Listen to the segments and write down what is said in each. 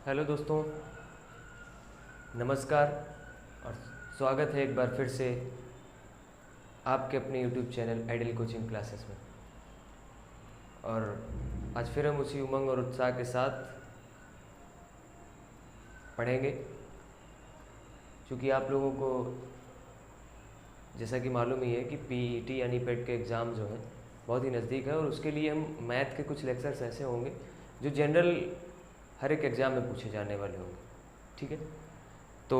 Hello दोस्तों, नमस्कार और स्वागत है एक बार फिर से आपके अपने YouTube channel ideal coaching classes में। और आज फिर हम उसी उमंग और उत्साह के साथ पढ़ेंगे, क्योंकि आप लोगों को जैसा कि मालूम ही है कि पीईटी यानी पेट के एग्ज़ाम जो हैं बहुत ही नज़दीक है, और उसके लिए हम मैथ के कुछ लेक्चर्स ऐसे होंगे जो जनरल हर एक एग्ज़ाम में पूछे जाने वाले होंगे। ठीक है, तो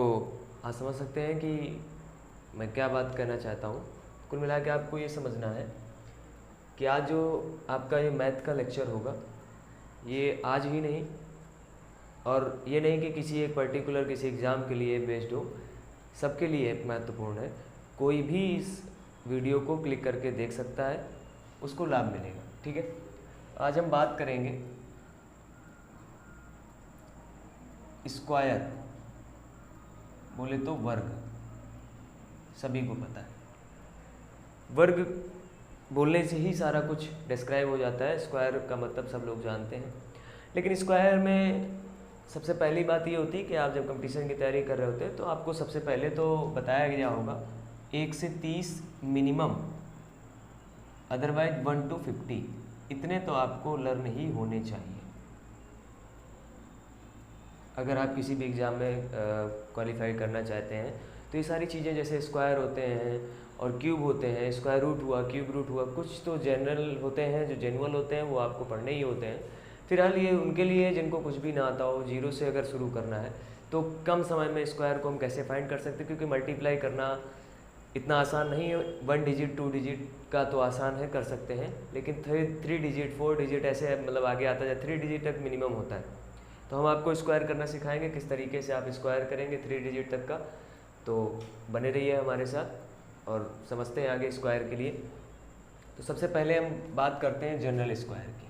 आप समझ सकते हैं कि मैं क्या बात करना चाहता हूँ। कुल मिला के आपको ये समझना है कि आज जो आपका ये मैथ का लेक्चर होगा, ये आज ही नहीं, और ये नहीं कि किसी एक पर्टिकुलर किसी एग्ज़ाम के लिए बेस्ड हो, सबके लिए महत्वपूर्ण है। कोई भी इस वीडियो को क्लिक करके देख सकता है, उसको लाभ मिलेगा। ठीक है, आज हम बात करेंगे स्क्वायर, बोले तो वर्ग। सभी को पता है, वर्ग बोलने से ही सारा कुछ डिस्क्राइब हो जाता है। स्क्वायर का मतलब सब लोग जानते हैं, लेकिन स्क्वायर में सबसे पहली बात ये होती है कि आप जब कंपटीशन की तैयारी कर रहे होते हैं तो आपको सबसे पहले तो बताया गया होगा 1 से 30 मिनिमम, अदरवाइज 1 to 50 इतने तो आपको लर्न ही होने चाहिए अगर आप किसी भी एग्ज़ाम में क्वालिफाई करना चाहते हैं। तो ये सारी चीज़ें जैसे स्क्वायर होते हैं और क्यूब होते हैं, स्क्वायर रूट हुआ, क्यूब रूट हुआ, कुछ तो जनरल होते हैं जो जेनुअल होते हैं, वो आपको पढ़ने ही होते हैं। फिलहाल ये उनके लिए जिनको कुछ भी ना आता हो, जीरो से अगर शुरू करना है तो कम समय में स्क्वायर को हम कैसे फाइंड कर सकते हैं, क्योंकि मल्टीप्लाई करना इतना आसान नहीं है। 1 डिजिट 2 डिजिट का तो आसान है, कर सकते हैं, लेकिन 3 डिजिट 4 डिजिट ऐसे मतलब आगे आता है, 3 डिजिट तक मिनिमम होता है। तो हम आपको स्क्वायर करना सिखाएंगे, किस तरीके से आप स्क्वायर करेंगे 3 डिजिट तक का। तो बने रहिए हमारे साथ और समझते हैं आगे स्क्वायर के लिए। तो सबसे पहले हम बात करते हैं जनरल स्क्वायर की।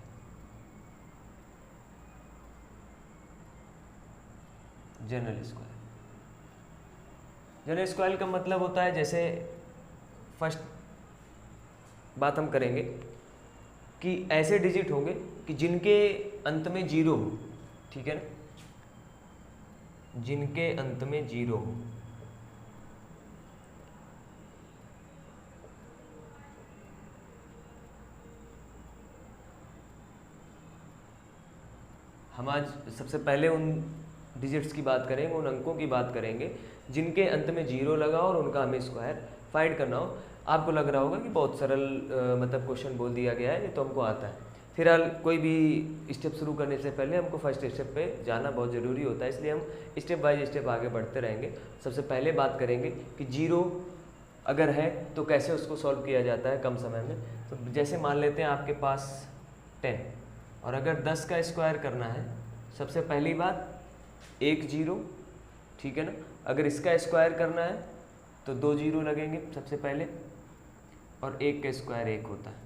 जनरल स्क्वायर का मतलब होता है, जैसे फर्स्ट बात हम करेंगे कि ऐसे डिजिट होंगे कि जिनके अंत में जीरो हो। ठीक है ना, जिनके अंत में जीरो हो। हम आज सबसे पहले उन डिजिट्स की बात करेंगे, उन अंकों की बात करेंगे जिनके अंत में जीरो लगा और उनका हमें स्क्वायर फाइंड करना हो। आपको लग रहा होगा कि बहुत सरल मतलब क्वेश्चन बोल दिया गया है, ये तो हमको आता है। फिलहाल कोई भी स्टेप शुरू करने से पहले हमको फर्स्ट स्टेप पे जाना बहुत ज़रूरी होता है, इसलिए हम स्टेप बाय स्टेप आगे बढ़ते रहेंगे। सबसे पहले बात करेंगे कि जीरो अगर है तो कैसे उसको सॉल्व किया जाता है कम समय में। तो जैसे मान लेते हैं आपके पास 10, और अगर 10 का स्क्वायर करना है, सबसे पहली बात एक जीरो। ठीक है ना, अगर इसका स्क्वायर करना है तो 2 जीरो लगेंगे सबसे पहले, और एक का स्क्वायर 1 होता है।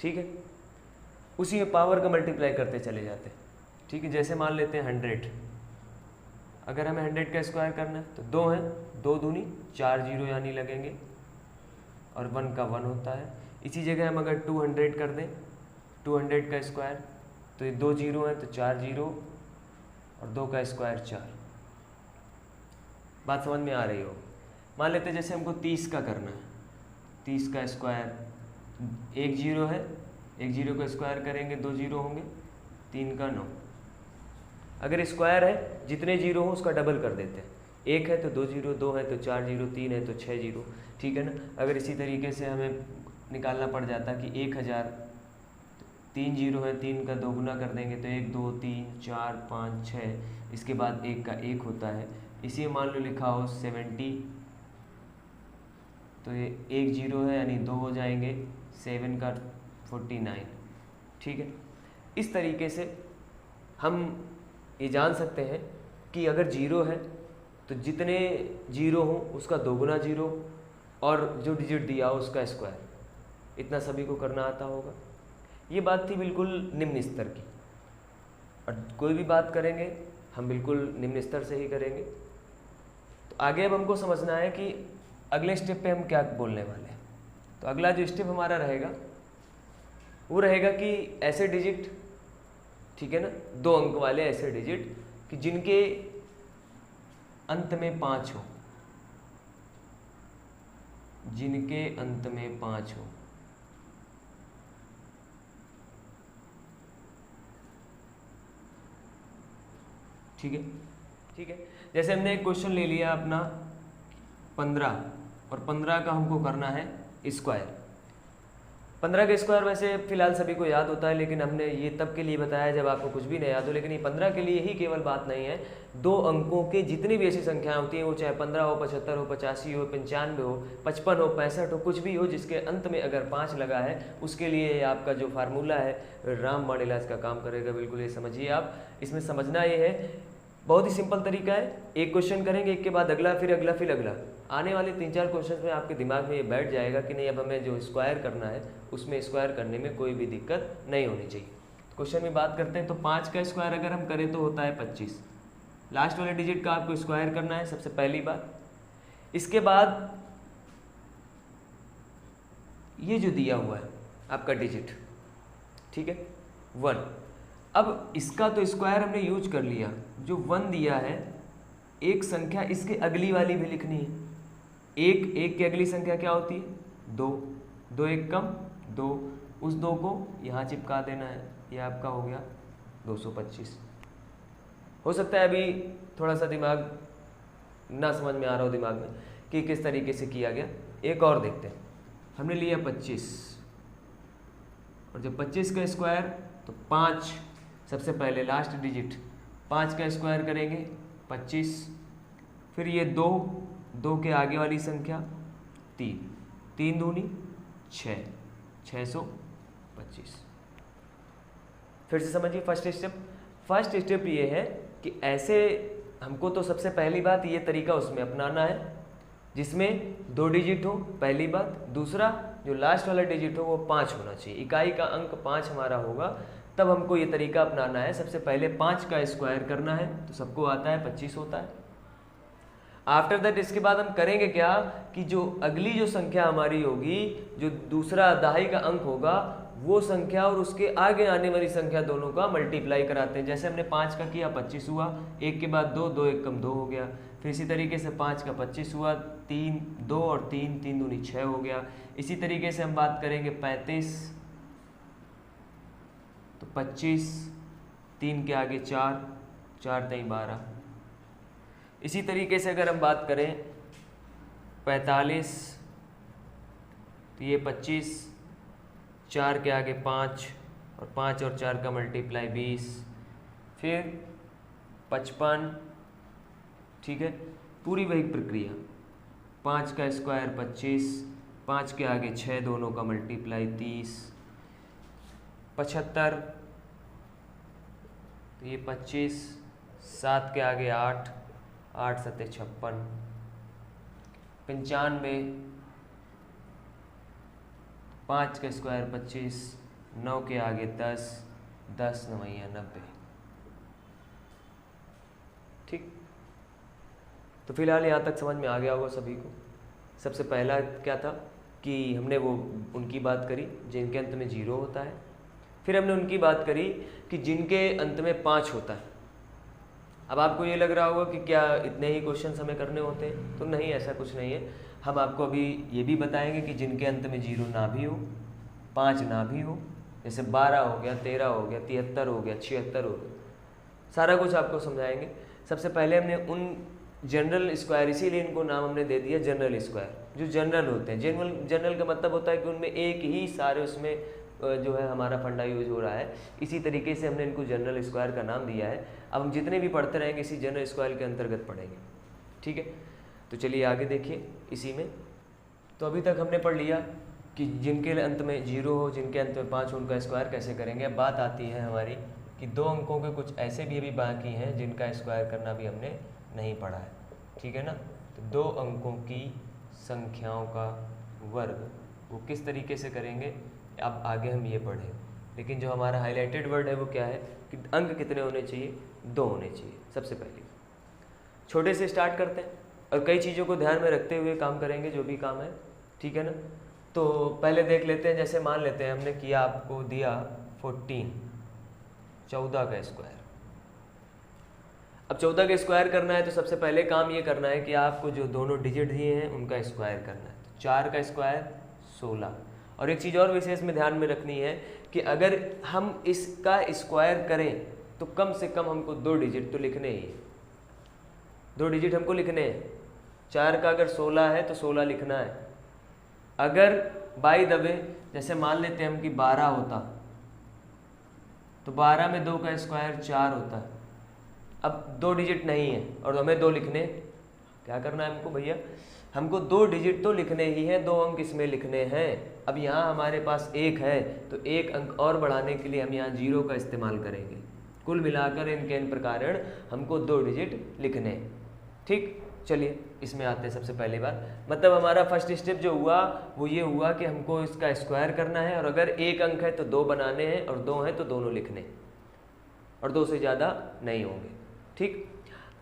ठीक है, उसी में पावर का मल्टीप्लाई करते चले जाते हैं। ठीक है, जैसे मान लेते हैं 100, अगर हमें 100 का स्क्वायर करना है तो 2 हैं, 2 दूनी 4 जीरो यानी लगेंगे, और 1 का 1 होता है। इसी जगह हम अगर 200 कर दें, 200 का स्क्वायर, तो ये 2 जीरो हैं तो 4 जीरो, और 2 का स्क्वायर 4। बात समझ में आ रही हो? मान लेते हैं जैसे हमको 30 का करना है, 30 का स्क्वायर 1 जीरो है, 1 जीरो का स्क्वायर करेंगे 2 जीरो होंगे, 3 का 9। अगर स्क्वायर है जितने जीरो हो उसका डबल कर देते हैं, 1 है तो 2 जीरो, 2 है तो 4 जीरो, 3 है तो 6 जीरो। ठीक है ना, अगर इसी तरीके से हमें निकालना पड़ जाता कि 1000, 3 जीरो है, 3 का दोगुना कर देंगे तो 1 2 3 4 5 6, इसके बाद 1 का 1 होता है। इसी में मान लो लिखा हो 70, तो ये 1 जीरो है यानी 2 हो जाएंगे, 7 का 49। ठीक है, इस तरीके से हम ये जान सकते हैं कि अगर जीरो है तो जितने जीरो हो उसका दोगुना जीरो, और जो डिजिट दिया हो उसका स्क्वायर। इतना सभी को करना आता होगा। ये बात थी बिल्कुल निम्न स्तर की, और कोई भी बात करेंगे हम बिल्कुल निम्न स्तर से ही करेंगे। तो आगे अब हमको समझना है कि अगले स्टेप पे हम क्या बोलने वाले हैं। तो अगला जो स्टेप हमारा रहेगा वो रहेगा कि ऐसे डिजिट ठीक है ना, 2 अंक वाले ऐसे डिजिट कि जिनके अंत में 5 हो, जिनके अंत में 5 हो। ठीक है, ठीक है। जैसे हमने एक क्वेश्चन ले लिया अपना 15 और 15 का हमको करना है स्क्वायर। 15 का स्क्वायर वैसे फिलहाल सभी को याद होता है, लेकिन हमने ये तब के लिए बताया जब आपको कुछ भी नहीं याद हो। लेकिन ये 15 के लिए ही केवल बात नहीं है, 2 अंकों के जितनी भी ऐसी संख्याएं होती हैं, वो चाहे 15 हो, 75 हो, 85 हो, 95 हो, 55 हो, 65 हो, कुछ भी हो, जिसके अंत में अगर 5 लगा है, उसके लिए आपका जो फार्मूला है रामबाण इलाज का काम करेगा। बिल्कुल ये समझिए आप। इसमें समझना ये है, बहुत ही सिंपल तरीका है। एक क्वेश्चन करेंगे, एक के बाद अगला, फिर अगला, फिर अगला। आने वाले 3-4 क्वेश्चन में आपके दिमाग में ये बैठ जाएगा कि नहीं, अब हमें जो स्क्वायर करना है उसमें स्क्वायर करने में कोई भी दिक्कत नहीं होनी चाहिए। क्वेश्चन में बात करते हैं तो 5 का स्क्वायर अगर हम करें तो होता है 25। लास्ट वाले डिजिट का आपको स्क्वायर करना है, सबसे पहली बात। इसके बाद ये जो दिया हुआ है आपका डिजिट, ठीक है, 1। अब इसका तो स्क्वायर हमने यूज कर लिया, जो 1 दिया है, एक संख्या इसके अगली वाली भी लिखनी है। एक की अगली संख्या क्या होती है? 2। 2 एक कम 2, उस 2 को यहाँ चिपका देना है। ये आपका हो गया 225। हो सकता है अभी थोड़ा सा दिमाग ना समझ में आ रहा हो दिमाग में कि किस तरीके से किया गया। एक और देखते हैं। हमने लिया 25 और जब 25 का स्क्वायर तो 5, सबसे पहले लास्ट डिजिट 5 का स्क्वायर करेंगे 25, फिर ये 2 के आगे वाली संख्या 3, 3 दूनी 6, 625। फिर से समझिए फर्स्ट स्टेप ये है कि ऐसे हमको तो सबसे पहली बात ये तरीका उसमें अपनाना है जिसमें 2 डिजिट हो, पहली बात। दूसरा, जो लास्ट वाला डिजिट हो वो 5 होना चाहिए, इकाई का अंक 5 हमारा होगा, तब हमको ये तरीका अपनाना है। सबसे पहले 5 का स्क्वायर करना है, तो सबको आता है 25 होता है। आफ्टर दैट इसके बाद हम करेंगे क्या कि जो अगली जो संख्या हमारी होगी, जो दूसरा दहाई का अंक होगा, वो संख्या और उसके आगे आने वाली संख्या दोनों का मल्टीप्लाई कराते हैं। जैसे हमने 5 का किया 25 हुआ, 1 के बाद 2, 2 एक कम 2 हो गया। फिर इसी तरीके से 5 का 25 हुआ, 3, 2 और 3, 3 दूनी 6 हो गया। इसी तरीके से हम बात करेंगे 35, तो 25, 3 के आगे 4, 4 3 12। इसी तरीके से अगर हम बात करें 45, तो ये 25, 4 के आगे 5 और 5 और 4 का मल्टीप्लाई 20, फिर 55, ठीक है, पूरी वही प्रक्रिया। 5 का स्क्वायर 25, 5 के आगे 6, दोनों का मल्टीप्लाई 30, 75, तो ये 25, 7 के आगे 8, 8 7 56, 95, 5 का स्क्वायर 25, 9 के आगे 10, 10 9 90। ठीक, तो फिलहाल यहाँ तक समझ में आ गया होगा सभी को। सबसे पहला क्या था कि हमने वो उनकी बात करी जिनके अंत में 0 होता है। फिर हमने उनकी बात करी कि जिनके अंत में 5 होता है। अब आपको ये लग रहा होगा कि क्या इतने ही क्वेश्चंस हमें करने होते हैं, तो नहीं, ऐसा कुछ नहीं है। हम आपको अभी ये भी बताएंगे कि जिनके अंत में 0 ना भी हो, 5 ना भी हो, जैसे 12 हो गया, 13 हो गया, 73 हो गया, 76 हो गया, सारा कुछ आपको समझाएंगे। सबसे पहले हमने उन जनरल स्क्वायर, इसीलिए इनको नाम हमने दे दिया जनरल स्क्वायर, जो जनरल होते हैं। जनरल का मतलब होता है कि उनमें एक ही सारे उसमें जो है हमारा फंडा यूज हो रहा है। इसी तरीके से हमने इनको जनरल स्क्वायर का नाम दिया है। अब हम जितने भी पढ़ते रहेंगे इसी जनरल स्क्वायर के अंतर्गत पढ़ेंगे। ठीक है, तो चलिए आगे देखिए इसी में। तो अभी तक हमने पढ़ लिया कि जिनके अंत में 0 हो, जिनके अंत में 5 हो, उनका स्क्वायर कैसे करेंगे। अब बात आती है हमारी कि 2 अंकों के कुछ ऐसे भी अभी बाकी हैं जिनका स्क्वायर करना भी हमने नहीं पढ़ा है। ठीक है ना, तो 2 अंकों की संख्याओं का वर्ग वो किस तरीके से करेंगे, अब आगे हम ये पढ़ें। लेकिन जो हमारा हाईलाइटेड वर्ड है वो क्या है कि अंक कितने होने चाहिए, 2 होने चाहिए। सबसे पहले छोटे से स्टार्ट करते हैं और कई चीज़ों को ध्यान में रखते हुए काम करेंगे जो भी काम है। ठीक है ना, तो पहले देख लेते हैं। जैसे मान लेते हैं हमने किया, आपको दिया 14, 14 का स्क्वायर। अब 14 का स्क्वायर करना है तो सबसे पहले काम ये करना है कि आपको जो दोनों डिजिट दिए हैं उनका स्क्वायर करना है। तो 4 का स्क्वायर 16। और एक चीज़ और विशेष में ध्यान में रखनी है कि अगर हम इसका स्क्वायर करें तो कम से कम हमको 2 डिजिट तो लिखने ही है, 2 डिजिट हमको लिखने हैं। 4 का अगर 16 है तो 16 लिखना है। अगर बाय द वे जैसे मान लेते हैं हम कि 12 होता तो 12 में 2 का स्क्वायर 4 होता है। अब 2 डिजिट नहीं है और हमें 2 लिखने, क्या करना है हमको भैया, हमको 2 डिजिट तो लिखने ही हैं, 2 अंक इसमें लिखने हैं। अब यहाँ हमारे पास 1 है तो 1 अंक और बढ़ाने के लिए हम यहाँ 0 का इस्तेमाल करेंगे। कुल मिलाकर इनके इन प्रकार हमको 2 डिजिट लिखने हैं। ठीक, चलिए इसमें आते हैं। सबसे पहली बात मतलब हमारा फर्स्ट स्टेप जो हुआ वो ये हुआ कि हमको इसका स्क्वायर करना है और अगर 1 अंक है तो 2 बनाने हैं और 2 हैं तो दोनों लिखने और 2 से ज़्यादा नहीं होंगे। ठीक,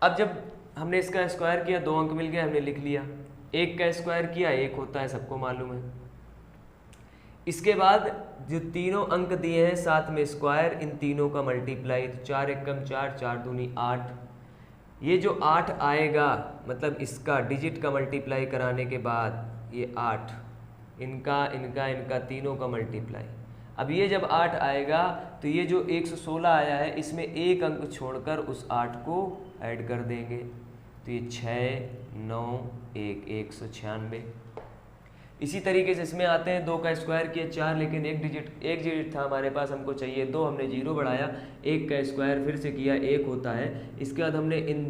अब जब हमने इसका स्क्वायर किया 2 अंक मिल गया, हमने लिख लिया। 1 का स्क्वायर किया 1 होता है, सबको मालूम है। इसके बाद जो तीनों अंक दिए हैं साथ में स्क्वायर, इन तीनों का मल्टीप्लाई, तो 4 एकम 4, 4 दूनी 8। ये जो 8 आएगा मतलब इसका डिजिट का मल्टीप्लाई कराने के बाद ये 8, इनका इनका इनका तीनों का मल्टीप्लाई। अब ये जब 8 आएगा तो ये जो 116 आया है इसमें 1 अंक छोड़कर उस 8 को ऐड कर देंगे तो ये 6, 9, 1, 196। इसी तरीके से इसमें आते हैं 2 का स्क्वायर किया 4, लेकिन एक डिजिट था हमारे पास, हमको चाहिए 2, हमने 0 बढ़ाया। 1 का स्क्वायर फिर से किया 1 होता है। इसके बाद हमने इन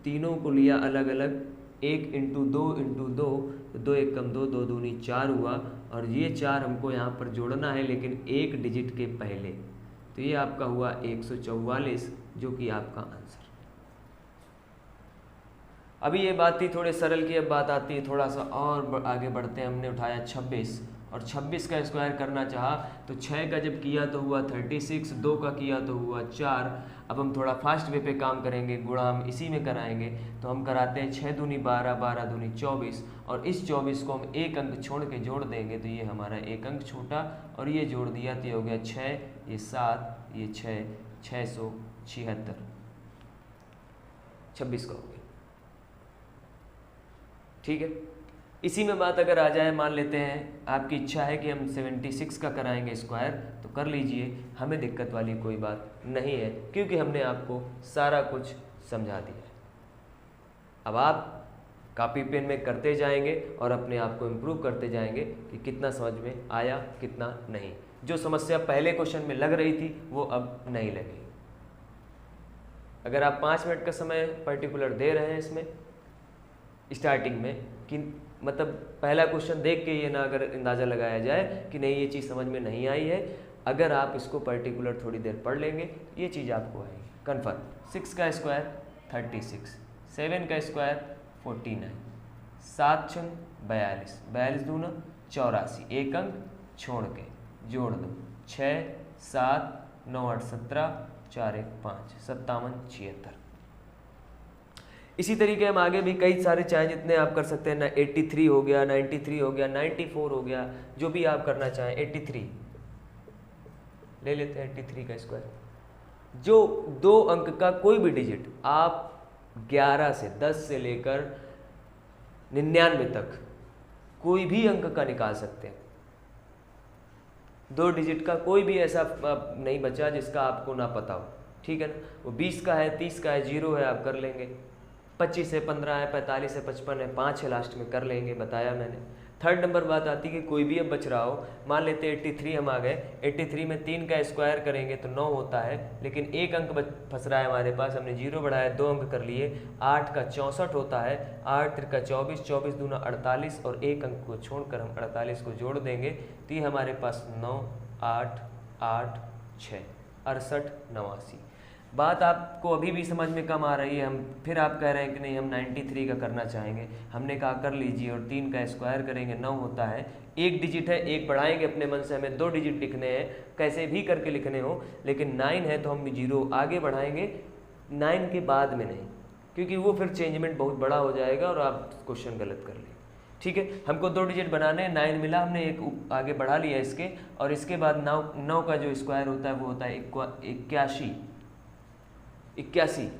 तीनों को लिया अलग अलग, 1 इंटू 2 इंटू 2, 2 एकम 2, 2 दूनी 4 हुआ और ये 4 हमको यहाँ पर जोड़ना है लेकिन एक डिजिट के पहले, तो ये आपका हुआ 144 जो कि आपका आंसर। अभी ये बात थी थोड़े सरल की, अब बात आती है थोड़ा सा और आगे बढ़ते हैं। हमने उठाया 26 और 26 का स्क्वायर करना चाहा तो 6 का जब किया तो हुआ 36, 2 का किया तो हुआ 4। अब हम थोड़ा फास्ट वे पे काम करेंगे, गुणा हम इसी में कराएंगे तो हम कराते हैं 6 दूनी 12, 12 दूनी 24 और इस 24 को हम 1 अंक छोड़ के जोड़ देंगे तो ये हमारा 1 अंक छूटा और ये जोड़ दिया तो ये हो गया 6, ये 7, ये 6, 676, 26 का हो गया। ठीक है, इसी में बात अगर आ जाए, मान लेते हैं आपकी इच्छा है कि हम 76 का कराएंगे स्क्वायर तो कर लीजिए, हमें दिक्कत वाली कोई बात नहीं है क्योंकि हमने आपको सारा कुछ समझा दिया है। अब आप कॉपी पेन में करते जाएंगे और अपने आप को इम्प्रूव करते जाएंगे कि कितना समझ में आया कितना नहीं। जो समस्या पहले क्वेश्चन में लग रही थी वो अब नहीं लगेगी। अगर आप 5 मिनट का समय पर्टिकुलर दे रहे हैं इसमें स्टार्टिंग में कि मतलब पहला क्वेश्चन देख के ये ना अगर अंदाज़ा लगाया जाए कि नहीं ये चीज़ समझ में नहीं आई है, अगर आप इसको पर्टिकुलर थोड़ी देर पढ़ लेंगे ये चीज़ आपको आएगी कन्फर्म। 6 का स्क्वायर 36, 7 का स्क्वायर 49, 7 छन 42, 42 दूना 84, 1 अंक छोड़ के जोड़ दो 6, 7, 9, 8, 17, 4, 1, 5, 57, 76। इसी तरीके हम आगे भी कई सारे चाहे जितने आप कर सकते हैं ना, 83 हो गया, 93 हो गया, 94 हो गया, जो भी आप करना चाहें। 83 ले लेते हैं, 83 का स्क्वायर। जो 2 अंक का कोई भी डिजिट आप 11 से 10 से लेकर 99 तक कोई भी अंक का निकाल सकते हैं। 2 डिजिट का कोई भी ऐसा नहीं बचा जिसका आपको ना पता हो, ठीक है ना। वो 20 का है, 30 का है, 0 है, आप कर लेंगे। 25 है, 15 है, 45 है, 55 है, 5 है, लास्ट में कर लेंगे, बताया मैंने। थर्ड नंबर बात आती है कि कोई भी अब बच रहा हो, मान लेते 83 हम आ गए, 83 में 3 का स्क्वायर करेंगे तो 9 होता है, लेकिन 1 अंक फंस रहा है हमारे पास, हमने 0 बढ़ाया, 2 अंक कर लिए। 8 का 64 होता है, 8 का 24, 24 दूना 48 और 1 अंक को छोड़कर हम 48 को जोड़ देंगे तो ये हमारे पास 9, 8, 8, 6, 68, 89। बात आपको अभी भी समझ में कम आ रही है, हम फिर आप कह रहे हैं कि नहीं हम 93 का करना चाहेंगे। हमने कहा कर लीजिए और 3 का स्क्वायर करेंगे 9 होता है। एक डिजिट है, एक बढ़ाएंगे अपने मन से, हमें 2 डिजिट लिखने हैं, कैसे भी करके लिखने हो, लेकिन 9 है तो हम 0 आगे बढ़ाएंगे, 9 के बाद में नहीं, क्योंकि वो फिर चेंजमेंट बहुत बड़ा हो जाएगा और आप क्वेश्चन गलत कर लेंगे। ठीक है, हमको 2 डिजिट बनाने हैं, 9 मिला, हमने एक आगे बढ़ा लिया इसके, और इसके बाद 9 का जो स्क्वायर होता है वो होता है 81।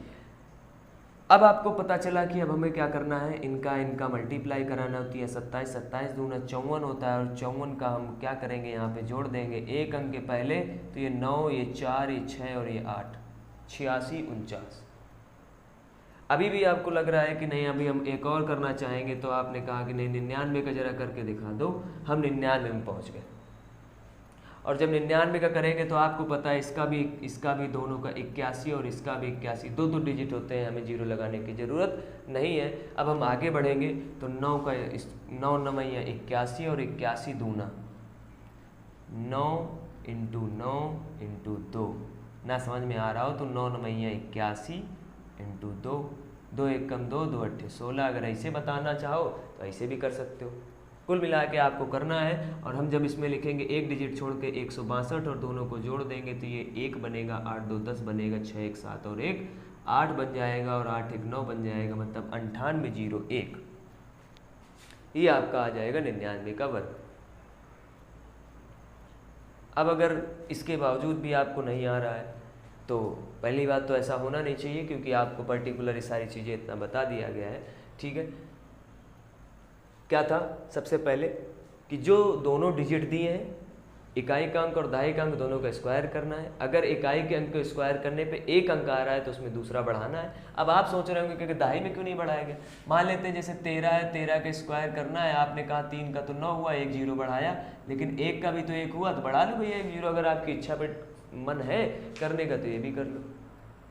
अब आपको पता चला कि अब हमें क्या करना है, इनका मल्टीप्लाई कराना होती है 27, 27 दूना 54 होता है, और 54 का हम क्या करेंगे, यहाँ पे जोड़ देंगे एक अंक के पहले, तो ये 9, ये 4, ये 6 और ये 8, 86, 49। अभी भी आपको लग रहा है कि नहीं अभी हम एक और करना चाहेंगे, तो आपने कहा कि नहीं 99 का जरा करके दिखा दो, हम 99 में पहुँच गए। और जब 99 का करेंगे तो आपको पता है इसका भी दोनों का 81 और इसका भी 81, दो डिजिट होते हैं, हमें जीरो लगाने की ज़रूरत नहीं है। अब हम आगे बढ़ेंगे तो 9 का 9 9 81 और 81 दूना 9 × 9 × 2, ना समझ में आ रहा हो तो 9 9 81 × 2, 2 1 कम 2, 2 8 16। अगर ऐसे बताना चाहो तो ऐसे भी कर सकते हो। कुल मिला के आपको करना है, और हम जब इसमें लिखेंगे एक डिजिट छोड़ के 162 और दोनों को जोड़ देंगे तो ये 1 बनेगा, 8 2 10 बनेगा, 6 1 7 और 1 8 बन जाएगा, और 8 1 9 बन जाएगा, मतलब 9801। ये आपका आ जाएगा 99 का वर्ग। अब अगर इसके बावजूद भी आपको नहीं आ रहा है तो पहली बात तो ऐसा होना नहीं चाहिए, क्योंकि आपको पर्टिकुलर ये सारी चीज़ें इतना बता दिया गया है। ठीक है, क्या था सबसे पहले कि जो दोनों डिजिट दिए हैं, इकाई का अंक और दहाई का अंक दोनों का स्क्वायर करना है। अगर इकाई के अंक को स्क्वायर करने पे एक अंक आ रहा है तो उसमें दूसरा बढ़ाना है। अब आप सोच रहे होंगे कि दहाई में क्यों नहीं बढ़ाया गया। मान लेते हैं जैसे 13 है, 13 का स्क्वायर करना है, आपने कहा 3 का तो 9 हुआ, एक जीरो बढ़ाया, लेकिन एक का भी तो 1 हुआ, तो बढ़ा लो भैया 1 जीरो। अगर आपकी इच्छा पे मन है करने का तो ये भी कर लो,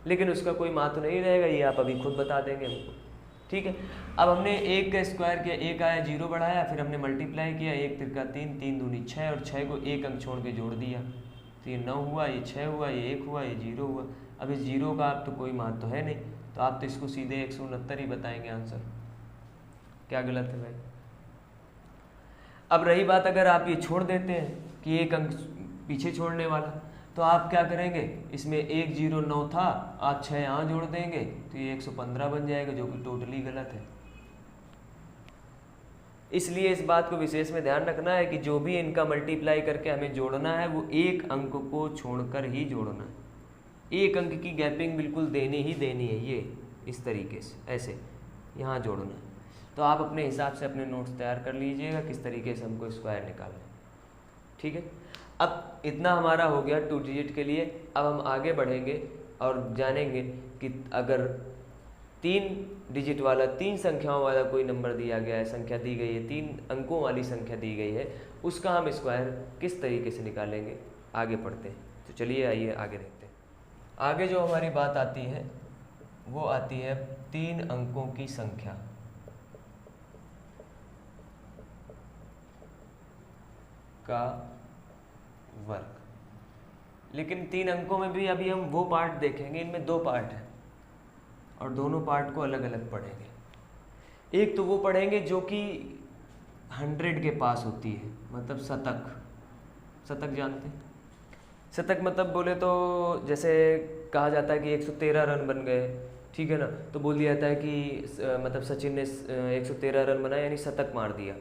लेकिन उसका कोई महत्व नहीं रहेगा, ये आप अभी खुद बता देंगे हमको। ठीक है, अब हमने 1 का स्क्वायर किया, 1 आया, जीरो बढ़ाया, फिर हमने मल्टीप्लाई किया, 1 3 3, 3 दूनी 6, और 6 को एक अंक छोड़ के जोड़ दिया, तो ये 9 हुआ, ये 6 हुआ, ये 1 हुआ, ये 0 हुआ। अब इस जीरो का आप तो कोई महत्व है नहीं, तो आप तो इसको सीधे 169 ही बताएंगे आंसर। क्या गलत है भाई। अब रही बात अगर आप ये छोड़ देते हैं कि एक अंक पीछे छोड़ने वाला, तो आप क्या करेंगे, इसमें 109 था, आप 6 यहाँ जोड़ देंगे तो ये 115 बन जाएगा, जो कि टोटली गलत है। इसलिए इस बात को विशेष में ध्यान रखना है कि जो भी इनका मल्टीप्लाई करके हमें जोड़ना है वो एक अंक को छोड़कर ही जोड़ना है। एक अंक की गैपिंग बिल्कुल देनी ही देनी है, ये इस तरीके से ऐसे यहाँ जोड़ना है। तो आप अपने हिसाब से अपने नोट्स तैयार कर लीजिएगा किस तरीके से हमको स्क्वायर निकालना है। ठीक है, अब इतना हमारा हो गया 2 डिजिट के लिए। अब हम आगे बढ़ेंगे और जानेंगे कि अगर 3 डिजिट वाला, 3 संख्याओं वाला कोई नंबर दिया गया है, संख्या दी गई है, 3 अंकों वाली संख्या दी गई है, उसका हम स्क्वायर किस तरीके से निकालेंगे, आगे पढ़ते हैं। तो चलिए आइए आगे देखते हैं। आगे जो हमारी बात आती है वो आती है 3 अंकों की संख्या का वर्ग। लेकिन 3 अंकों में भी अभी हम वो पार्ट देखेंगे, इनमें 2 पार्ट हैं और दोनों पार्ट को अलग अलग पढ़ेंगे। एक तो वो पढ़ेंगे जो कि 100 के पास होती है, मतलब शतक। शतक जानते हैं? शतक मतलब बोले तो जैसे कहा जाता है कि 113 रन बन गए, ठीक है ना, तो बोल दिया जाता है कि मतलब सचिन ने 113 रन बनाए, यानी शतक मार दिया।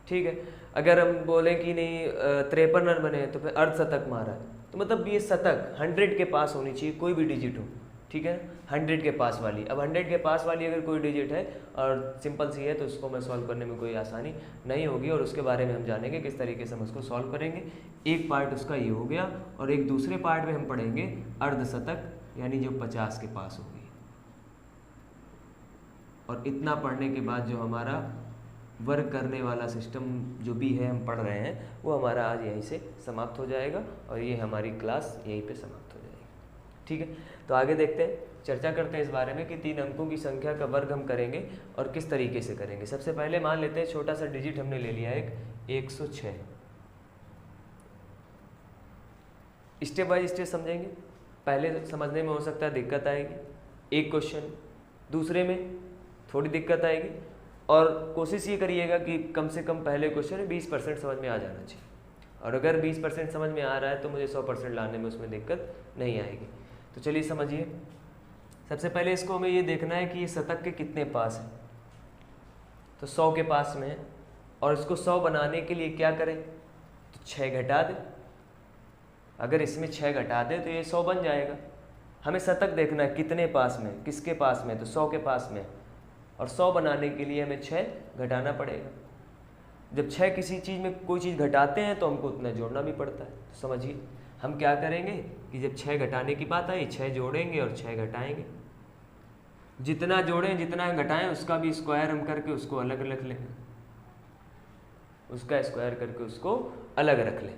ठीक है, अगर हम बोलें कि नहीं 53 रन बने तो फिर अर्धशतक मारा है, तो मतलब ये शतक 100 के पास होनी चाहिए, कोई भी डिजिट हो। ठीक है, 100 के पास वाली। अब 100 के पास वाली अगर कोई डिजिट है और सिंपल सी है तो उसको मैं सॉल्व करने में कोई आसानी नहीं होगी, और उसके बारे में हम जानेंगे किस तरीके से हम उसको सॉल्व करेंगे। एक पार्ट उसका ये हो गया, और एक दूसरे पार्ट में हम पढ़ेंगे अर्धशतक, यानी जो 50 के पास होगी। और इतना पढ़ने के बाद जो हमारा वर्क करने वाला सिस्टम जो भी है हम पढ़ रहे हैं वो हमारा आज यहीं से समाप्त हो जाएगा, और ये हमारी क्लास यहीं पे समाप्त हो जाएगी। ठीक है, तो आगे देखते हैं, चर्चा करते हैं इस बारे में कि 3 अंकों की संख्या का वर्ग हम करेंगे और किस तरीके से करेंगे। सबसे पहले मान लेते हैं छोटा सा डिजिट हमने ले लिया एक 106। स्टेप बाय स्टेप समझेंगे। पहले समझने में हो सकता है दिक्कत आएगी, एक क्वेश्चन, दूसरे में थोड़ी दिक्कत आएगी, और कोशिश ये करिएगा कि कम से कम पहले क्वेश्चन में 20% समझ में आ जाना चाहिए, और अगर 20% समझ में आ रहा है तो मुझे 100% लाने में उसमें दिक्कत नहीं आएगी। तो चलिए समझिए। सबसे पहले इसको हमें ये देखना है कि ये शतक के कितने पास है। तो 100 के पास में है, और इसको 100 बनाने के लिए क्या करें, तो 6 घटा दे। अगर इसमें 6 घटा दे तो ये 100 बन जाएगा। हमें शतक देखना है कितने पास में, किसके पास में, तो 100 के पास में, और 100 बनाने के लिए हमें 6 घटाना पड़ेगा। जब 6 किसी चीज़ में कोई चीज़ घटाते हैं तो हमको उतना जोड़ना भी पड़ता है। तो समझिए हम क्या करेंगे कि जब 6 घटाने की बात आई, 6 जोड़ेंगे और 6 घटाएंगे। जितना जोड़ें जितना घटाएं उसका भी स्क्वायर हम करके उसको अलग रख लें, उसका स्क्वायर करके उसको अलग रख लें।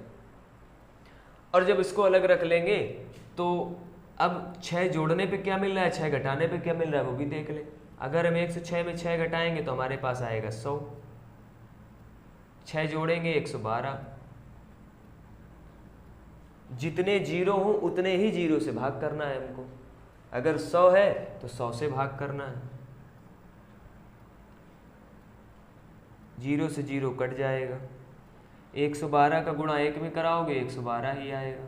और जब इसको अलग रख लेंगे तो अब 6 जोड़ने पे क्या मिल रहा है, 6 घटाने पे क्या मिल रहा है वो भी देख लें। अगर हम 106 में 6 घटाएंगे तो हमारे पास आएगा 100, 6 जोड़ेंगे 112। जितने जीरो हों उतने ही जीरो से भाग करना है हमको। अगर 100 है तो 100 से भाग करना है, जीरो से जीरो कट जाएगा। 112 का गुणा 1 में कराओगे 112 ही आएगा,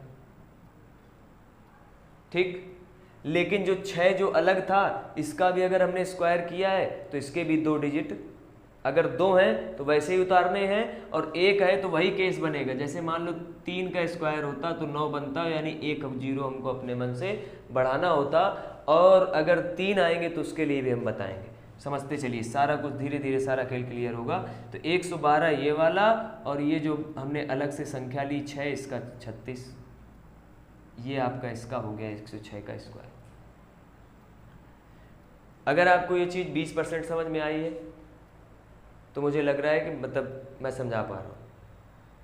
ठीक। लेकिन जो 6 जो अलग था, इसका भी अगर हमने स्क्वायर किया है तो इसके भी 2 डिजिट, अगर 2 हैं तो वैसे ही उतारने हैं, और 1 है तो वही केस बनेगा। जैसे मान लो 3 का स्क्वायर होता तो 9 बनता, यानी 1 जीरो हमको अपने मन से बढ़ाना होता, और अगर 3 आएंगे तो उसके लिए भी हम बताएंगे। समझते चलिए, सारा कुछ धीरे धीरे सारा खेल क्लियर होगा। तो 112 ये वाला, और ये जो हमने अलग से संख्या ली 6, इसका 36, ये आपका इसका हो गया 106 का स्क्वायर। अगर आपको ये चीज़ 20% समझ में आई है तो मुझे लग रहा है कि मतलब मैं समझा पा रहा हूँ,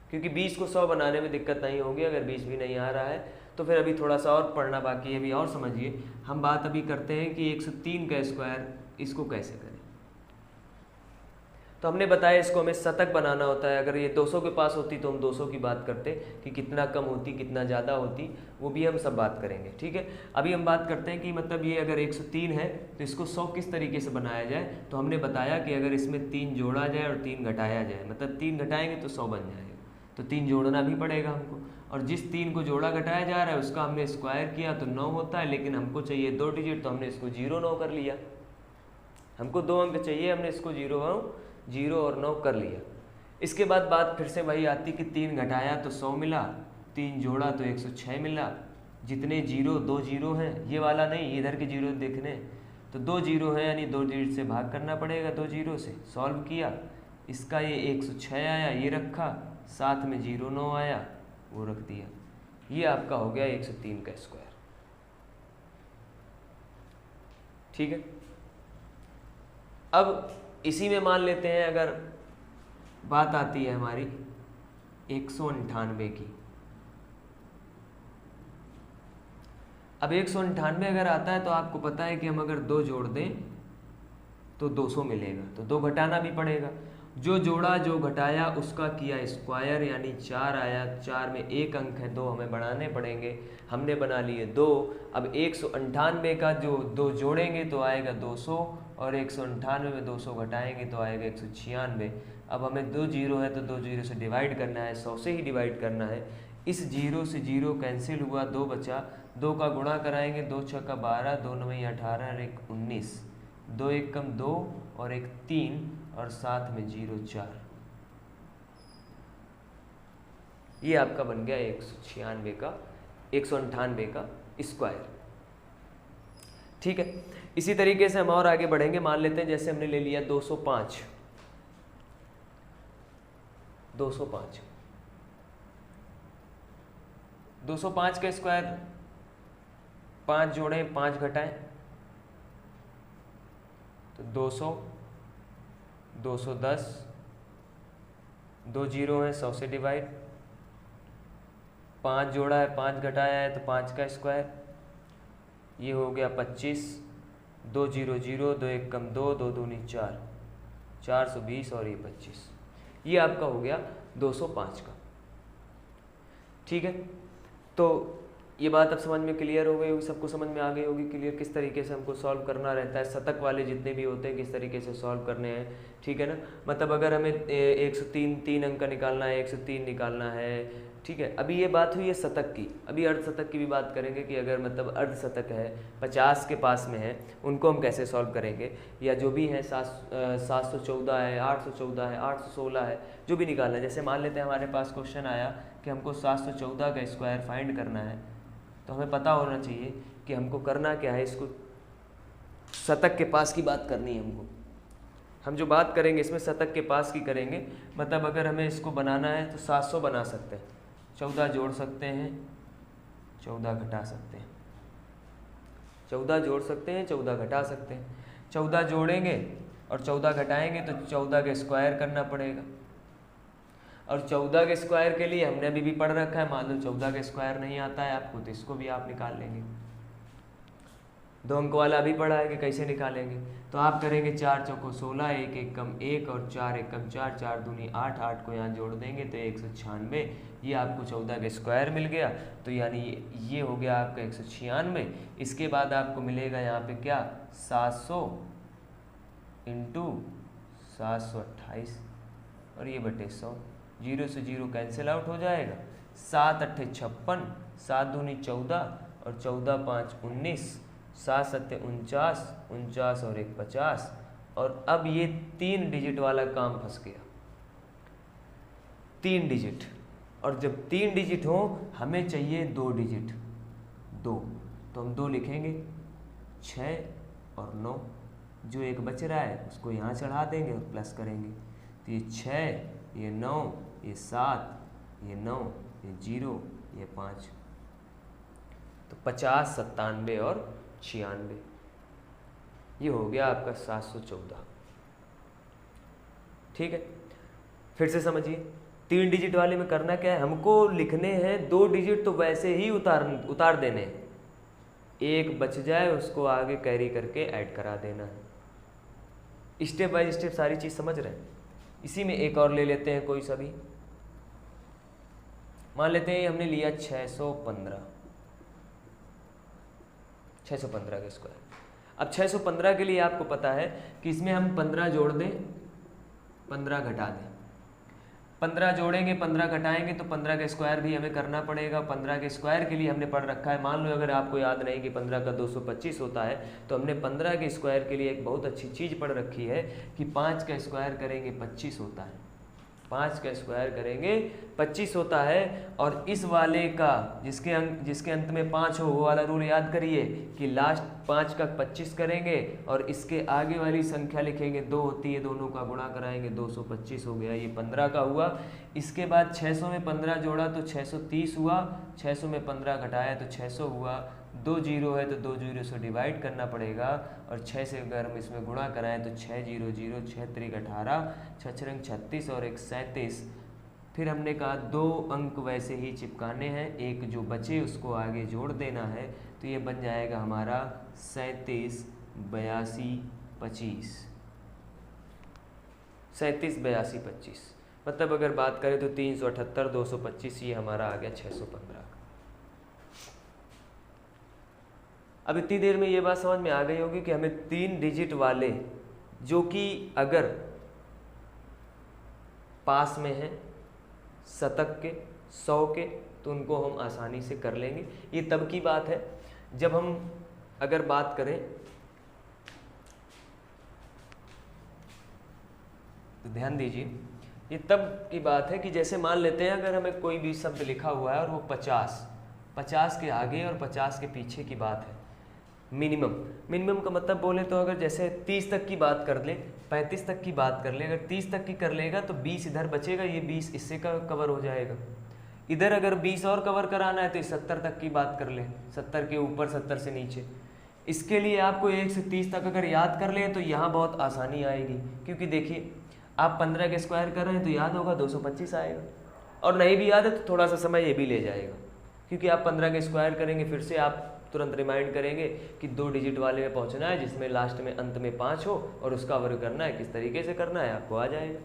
क्योंकि 20 को 100 बनाने में दिक्कत नहीं होगी। अगर 20 भी नहीं आ रहा है तो फिर अभी थोड़ा सा और पढ़ना बाकी है। अभी और समझिए, हम बात अभी करते हैं कि 103 का स्क्वायर इसको कैसे करें। तो हमने बताया इसको हमें शतक बनाना होता है। अगर ये 200 के पास होती तो हम 200 की बात करते कि कितना कम होती कितना ज़्यादा होती, वो भी हम सब बात करेंगे, ठीक है। अभी हम बात करते हैं कि मतलब ये अगर 103 है तो इसको 100 किस तरीके से बनाया जाए। तो हमने बताया कि अगर इसमें 3 जोड़ा जाए और 3 घटाया जाए, मतलब 3 घटाएंगे तो 100 बन जाएगा, तो 3 जोड़ना भी पड़ेगा हमको। और जिस 3 को जोड़ा घटाया जा रहा है उसका हमने स्क्वायर किया तो 9 होता है, लेकिन हमको चाहिए 2 डिजिट, तो हमने इसको 0 9 कर लिया। हमको 2 अंक चाहिए, हमने इसको 0 और 9 कर लिया। इसके बाद बात फिर से वही आती कि 3 घटाया तो 100 मिला, 3 जोड़ा तो 106 मिला। जितने जीरो, 2 जीरो हैं, ये वाला नहीं, इधर के जीरो देखने, तो 2 जीरो हैं, यानी 2 डिजिट से भाग करना पड़ेगा। 2 जीरो से सॉल्व किया, इसका ये 106 आया, ये रखा, साथ में 0 9 आया, वो रख दिया। ये आपका हो गया 103 का स्क्वायर, ठीक है। अब इसी में मान लेते हैं अगर बात आती है हमारी 198 की। अब 198 अगर आता है तो आपको पता है कि हम अगर 2 जोड़ दें तो 200 मिलेगा, तो 2 घटाना भी पड़ेगा। जो जोड़ा जो घटाया उसका किया स्क्वायर, यानी 4 आया। 4 में 1 अंक है, 2 हमें बढ़ाने पड़ेंगे, हमने बना लिए 2। अब 198 का जो 2 जोड़ेंगे तो आएगा 200, और 198 में 200 घटाएंगे तो आएगा 196। अब हमें 2 जीरो है तो 2 जीरो से डिवाइड करना है, 100 से ही डिवाइड करना है। इस जीरो से जीरो कैंसिल हुआ, 2 बचा, 2 का गुणा कराएंगे, 2 6 का 12, 2 9 18 और 1 19, 2 1 कम 2 और 1 3 और साथ में 0 4। ये आपका बन गया 198 का स्क्वायर, ठीक है। इसी तरीके से हम और आगे बढ़ेंगे। मान लेते हैं जैसे हमने ले लिया 205 का स्क्वायर, 5 जोड़ें 5 घटाएं तो 200, 210, 2 जीरो है 100 से डिवाइड, 5 जोड़ा है 5 घटाया है तो 5 का स्क्वायर, ये हो गया 25, 2 0 0, 2 1 कम 2, 2 2 4, 420 और ये 25। ये आपका हो गया 205 का, ठीक है। तो ये बात अब समझ में क्लियर हो गई होगी, सबको समझ में आ गई होगी क्लियर किस तरीके से हमको सॉल्व करना रहता है, शतक वाले जितने भी होते हैं किस तरीके से सॉल्व करने हैं, ठीक है ना। मतलब अगर हमें 103 3 अंक का निकालना है, 103 निकालना है, ठीक है। अभी ये बात हुई है शतक की, अभी अर्धशतक की भी बात करेंगे कि अगर मतलब अर्धशतक है 50 के पास में है, उनको हम कैसे सॉल्व करेंगे, या जो भी है 714 है, 814 है, 816 है, जो भी निकालना है। जैसे मान लेते हैं हमारे पास क्वेश्चन आया कि हमको 714 का स्क्वायर फाइंड करना है, तो हमें पता होना चाहिए कि हमको करना क्या है, इसको शतक के पास की बात करनी है हमको। हम जो बात करेंगे इसमें शतक के पास की करेंगे, मतलब अगर हमें इसको बनाना है तो 700 बना सकते हैं, 14 जोड़ सकते हैं, 14 घटा सकते हैं, 14 जोड़ सकते हैं, 14 घटा सकते हैं। 14 जोड़ेंगे और 14 घटाएंगे तो 14 का स्क्वायर करना पड़ेगा, और 14 के स्क्वायर के लिए हमने अभी भी पढ़ रखा है, मान लो 14 का स्क्वायर नहीं आता है आपको तो इसको भी आप निकाल लेंगे। 2 अंक वाला अभी पढ़ा है कि कैसे निकालेंगे, तो आप करेंगे 4 चौको 16, 1 1 कम 1 और 4 1 कम 4, 4 दूनी 8, 8 को यहाँ जोड़ देंगे तो 196, ये आपको 14 का स्क्वायर मिल गया। तो यानी ये हो गया आपका 196। इसके बाद आपको मिलेगा यहाँ पे क्या 700 इंटू 728 और ये बटे 100, 0 से 0 कैंसिल आउट हो जाएगा, 7 8 56, 7 दूनी 14 और 14 5 19, 7 7 49, 49 और 1 50। और अब ये 3 डिजिट वाला काम फंस गया, 3 डिजिट, और जब 3 डिजिट हो हमें चाहिए 2 डिजिट, 2, तो हम 2 लिखेंगे, 6 और 9, जो एक बच रहा है उसको यहाँ चढ़ा देंगे और प्लस करेंगे, तो ये 6, ये 9, ये 7, ये 9, ये 0, ये 5, तो 50 97 और 96, ये हो गया आपका 714। ठीक है, फिर से समझिए, 3 डिजिट वाले में करना क्या है, हमको लिखने हैं 2 डिजिट तो वैसे ही उतार देने हैं, एक बच जाए उसको आगे कैरी करके ऐड करा देना है। स्टेप बाय स्टेप सारी चीज़ समझ रहे हैं। इसी में एक और ले लेते हैं कोई सा भी, मान लेते हैं हमने लिया 615 का स्क्वायर। अब 615 के लिए आपको पता है कि इसमें हम 15 जोड़ दें, 15 घटा दें, 15 जोड़ेंगे 15 घटाएंगे तो 15 का स्क्वायर भी हमें करना पड़ेगा। 15 के स्क्वायर के लिए हमने पढ़ रखा है, मान लो अगर आपको याद नहीं कि 15 का 225 होता है, तो हमने 15 के स्क्वायर के लिए एक बहुत अच्छी चीज़ पढ़ रखी है कि 5 का स्क्वायर करेंगे 25 होता है, 5 का स्क्वायर करेंगे 25 होता है। और इस वाले का जिसके अंत में 5 हो वो वाला रूल याद करिए कि लास्ट 5 का 25 करेंगे और इसके आगे वाली संख्या लिखेंगे 2 होती है, दोनों का गुणा कराएंगे, 225 हो गया, ये 15 का हुआ। इसके बाद 600 में 15 जोड़ा तो 630 हुआ, 600 में 15 घटाया तो 600 हुआ, 2 जीरो है तो 2 जीरो से डिवाइड करना पड़ेगा, और 6 से अगर हम इसमें गुणा कराएं तो 6 0 0, 6 3 18, 6 रंग 36 और 1 37। फिर हमने कहा 2 अंक वैसे ही चिपकाने हैं, एक जो बचे उसको आगे जोड़ देना है, तो ये बन जाएगा हमारा 37 82 25, 37 82 25। मतलब अगर बात करें तो 378 225, ये हमारा आ गया 615। अब इतनी देर में ये बात समझ में आ गई होगी कि हमें 3 डिजिट वाले जो कि अगर पास में हैं शतक के 100 के, तो उनको हम आसानी से कर लेंगे। ये तब की बात है जब हम अगर बात करें तो ध्यान दीजिए, ये तब की बात है कि जैसे मान लेते हैं अगर हमें कोई भी शब्द लिखा हुआ है और वो 50 के आगे और 50 के पीछे की बात है, मिनिमम का मतलब बोले तो अगर जैसे 30 तक की बात कर ले, 35 तक की बात कर ले, अगर 30 तक की कर लेगा तो 20 इधर बचेगा, ये 20 इससे कवर हो जाएगा। इधर अगर 20 और कवर कराना है तो 70 तक की बात कर ले, 70 के ऊपर 70 से नीचे। इसके लिए आपको 1 से 30 तक अगर याद कर ले तो यहाँ बहुत आसानी आएगी, क्योंकि देखिए आप 15 के स्क्वायर कर रहे हैं तो याद होगा 225 आएगा, और नहीं भी याद है तो थोड़ा सा समय ये भी ले जाएगा, क्योंकि आप 15 के स्क्वायर करेंगे फिर से आप तुरंत रिमाइंड करेंगे कि 2 डिजिट वाले में पहुंचना है जिसमें लास्ट में अंत में 5 हो और उसका वर्ग करना है, किस तरीके से करना है आपको आ जाएगा।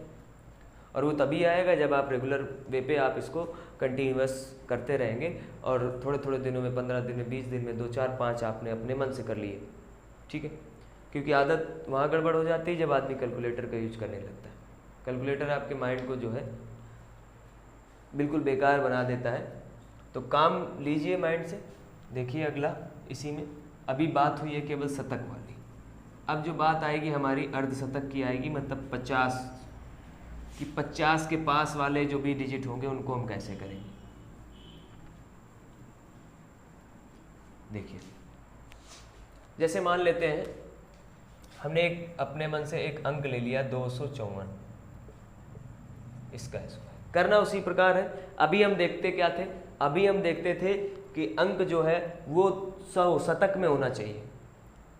और वो तभी आएगा जब आप रेगुलर वे पे आप इसको कंटिन्यूअस करते रहेंगे और थोड़े थोड़े दिनों में, 15 दिन में, 20 दिन में 2, 4, 5 आपने अपने मन से कर लिए, ठीक है। क्योंकि आदत वहाँ गड़बड़ हो जाती है जब आदमी कैलकुलेटर का यूज करने लगता है। कैलकुलेटर आपके माइंड को जो है बिल्कुल बेकार बना देता है। तो काम लीजिए माइंड से। देखिए अगला इसी में अभी बात हुई है केवल शतक वाली। अब जो बात आएगी हमारी अर्धशतक की आएगी, मतलब 50 कि 50 के पास वाले जो भी डिजिट होंगे उनको हम कैसे करेंगे। देखिए जैसे मान लेते हैं हमने एक अपने मन से एक अंक ले लिया 254, इसका करना उसी प्रकार है। अभी हम देखते क्या थे, अभी हम देखते थे कि अंक जो है वो 100 शतक में होना चाहिए,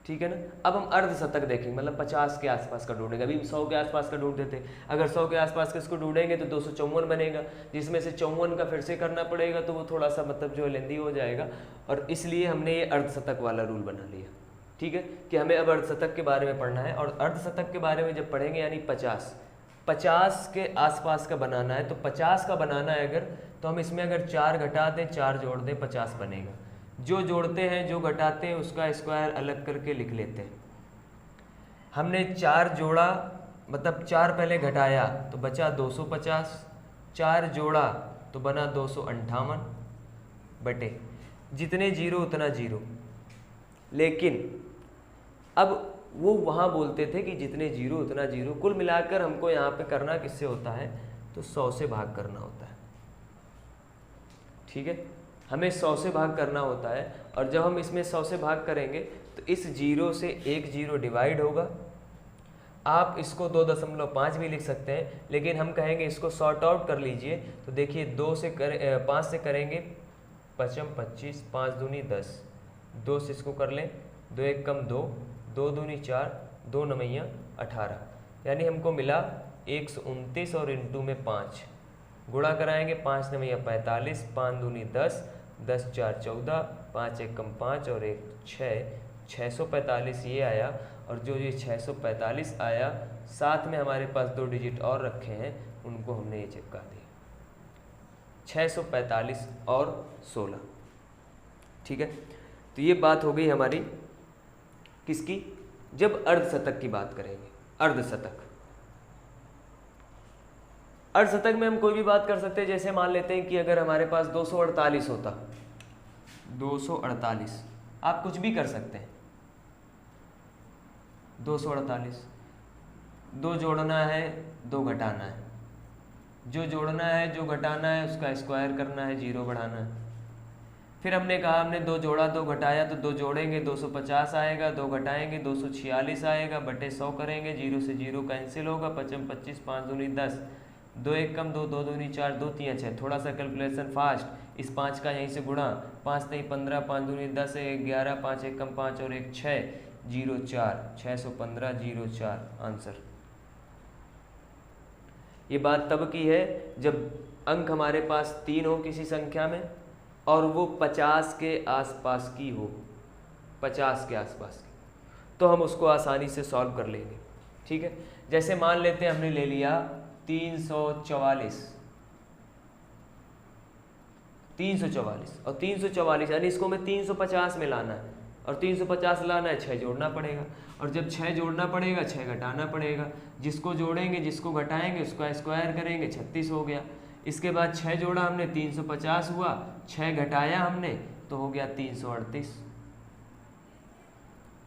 ठीक है ना। अब हम अर्धशतक देखेंगे, मतलब 50 के आसपास का ढूंढेंगे। अभी 100 के आसपास का ढूंढते थे, अगर 100 के आसपास का इसको ढूंढेंगे तो 254 बनेगा, जिसमें से 54 का फिर से करना पड़ेगा, तो वो थोड़ा सा मतलब जो लेंदी हो जाएगा। और इसलिए हमने ये अर्धशतक वाला रूल बना लिया, ठीक है, कि हमें अब अर्धशतक के बारे में पढ़ना है। और अर्धशतक के बारे में जब पढ़ेंगे यानी 50 के आसपास का बनाना है, तो 50 का बनाना है अगर, तो हम इसमें अगर 4 घटा दें, 4 जोड़ दें, 50 बनेगा। जो जोड़ते हैं जो घटाते हैं उसका स्क्वायर अलग करके लिख लेते हैं। हमने 4 जोड़ा, मतलब 4 पहले घटाया तो बचा 250, 4 जोड़ा तो बना 258 बटे जितने जीरो उतना जीरो। लेकिन अब वो वहाँ बोलते थे कि जितने जीरो उतना जीरो, कुल मिलाकर हमको यहाँ पे करना किससे होता है, तो 100 से भाग करना होता है, ठीक है। हमें 100 से भाग करना होता है। और जब हम इसमें 100 से भाग करेंगे तो इस जीरो से एक जीरो डिवाइड होगा। आप इसको 2.5 भी लिख सकते हैं, लेकिन हम कहेंगे इसको सॉर्ट आउट कर लीजिए। तो देखिए 5 से करेंगे 55 25, 5 दूनी 10, 2 से इसको कर लें, 2 1 कम 2, 2 दूनी 4, 2 9 18, यानी हमको मिला 129 और इंटू में 5 गुणा कराएंगे, 5 9 45, 5 दूनी 10, 10 4 14, 5 1 कम 5 और 1 6, 645 ये आया। और जो ये 645 आया, साथ में हमारे पास 2 डिजिट और रखे हैं, उनको हमने ये चिपका दिया, 645 और 16, ठीक है। तो ये बात हो गई हमारी किसकी, जब अर्धशतक की बात करेंगे। अर्धशतक, अर्धशतक में हम कोई भी बात कर सकते हैं। जैसे मान लेते हैं कि अगर हमारे पास 248 होता, 248, आप कुछ भी कर सकते हैं। 248, 2 जोड़ना है, 2 घटाना है, जो जोड़ना है जो घटाना है उसका स्क्वायर करना है, 0 बढ़ाना है। फिर हमने कहा हमने 2 जोड़ा 2 घटाया, तो 2 जोड़ेंगे 250 आएगा, 2 घटाएंगे 246 आएगा, बटे 100 करेंगे, 0 से 0 कैंसिल होगा, 55 25, 5 दूनी 10, 2 1 कम 2, 2 दूनी 4, 2 3 6। थोड़ा सा कैलकुलेशन फास्ट, इस 5 का यहीं से गुणा, 5 3 15, 5 दूनी 10, 11, 5 1 कम 5 और 1 6, 0 4, 615 0 4 आंसर। ये बात तब की है जब अंक हमारे पास 3 हो किसी संख्या में और वो 50 के आसपास की हो, 50 के आसपास की, तो हम उसको आसानी से सॉल्व कर लेंगे, ठीक है। जैसे मान लेते हैं हमने ले लिया 344 और 344, यानी इसको हमें 350 में लाना है और 350 लाना है, 6 जोड़ना पड़ेगा। और जब 6 जोड़ना पड़ेगा 6 घटाना पड़ेगा, जिसको जोड़ेंगे जिसको घटाएंगे उसका स्क्वायर करेंगे, 36 हो गया। इसके बाद 6 जोड़ा हमने 350 हुआ, 6 घटाया हमने तो हो गया 338।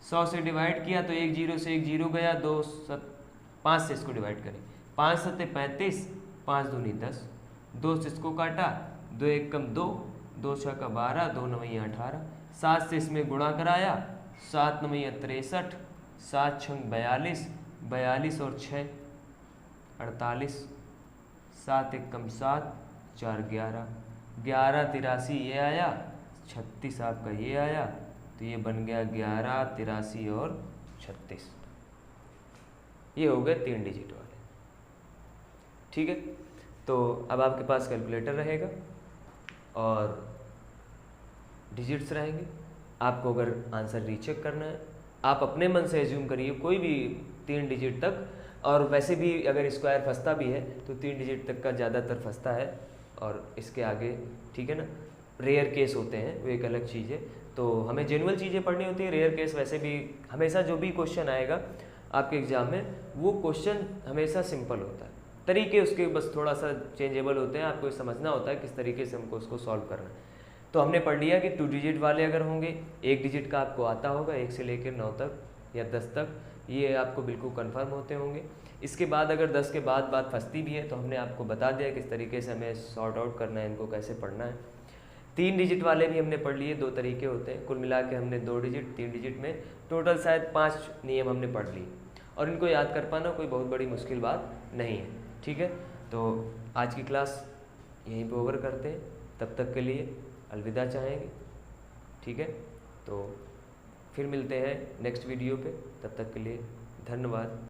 100 से डिवाइड किया तो एक जीरो से एक जीरो गया, 5 से इसको डिवाइड करें, 5 7 35, 5 दूनी 10, 2 से इसको काटा, 2 1 कम 2, 2 6 का 12, 2 9 18, 7 से इसमें गुणा कराया, 7 9 63, 7 6 42, 42 और 6 48, 7 1 कम 7, 4 11, 11 83 ये आया, 36 आपका ये आया, तो ये बन गया 11 83 और 36। ये हो गए 3 डिजिट वाले, ठीक है। तो अब आपके पास कैलकुलेटर रहेगा और डिजिट्स रहेंगे। आपको अगर आंसर रीचेक करना है, आप अपने मन से एज्यूम करिए कोई भी 3 डिजिट तक और वैसे भी अगर स्क्वायर फंसता भी है तो 3 डिजिट तक का ज़्यादातर फंसता है, और इसके आगे ठीक है ना रेयर केस होते हैं, वो एक अलग चीज़ है। तो हमें जेन्युइन चीज़ें पढ़नी होती है, रेयर केस वैसे भी हमेशा जो भी क्वेश्चन आएगा आपके एग्ज़ाम में वो क्वेश्चन हमेशा सिंपल होता है, तरीके उसके बस थोड़ा सा चेंजेबल होते हैं, आपको ये समझना होता है किस तरीके से हमको उसको सॉल्व करना है। तो हमने पढ़ लिया कि 2 डिजिट वाले अगर होंगे, 1 डिजिट का आपको आता होगा 1 से लेकर 9 तक या 10 तक, ये आपको बिल्कुल कंफर्म होते होंगे। इसके बाद अगर 10 के बाद बात फंसती भी है तो हमने आपको बता दिया किस तरीके से हमें सॉर्ट आउट करना है, इनको कैसे पढ़ना है। 3 डिजिट वाले भी हमने पढ़ लिए, 2 तरीके होते हैं, कुल मिला के हमने 2 डिजिट 3 डिजिट में टोटल शायद 5 नियम हमने पढ़ लिए, और इनको याद कर पाना कोई बहुत बड़ी मुश्किल बात नहीं है। ठीक है, तो आज की क्लास यहीं पे ओवर करते हैं, तब तक के लिए अलविदा चाहेंगे। ठीक है, तो फिर मिलते हैं नेक्स्ट वीडियो पे, तब तक के लिए धन्यवाद।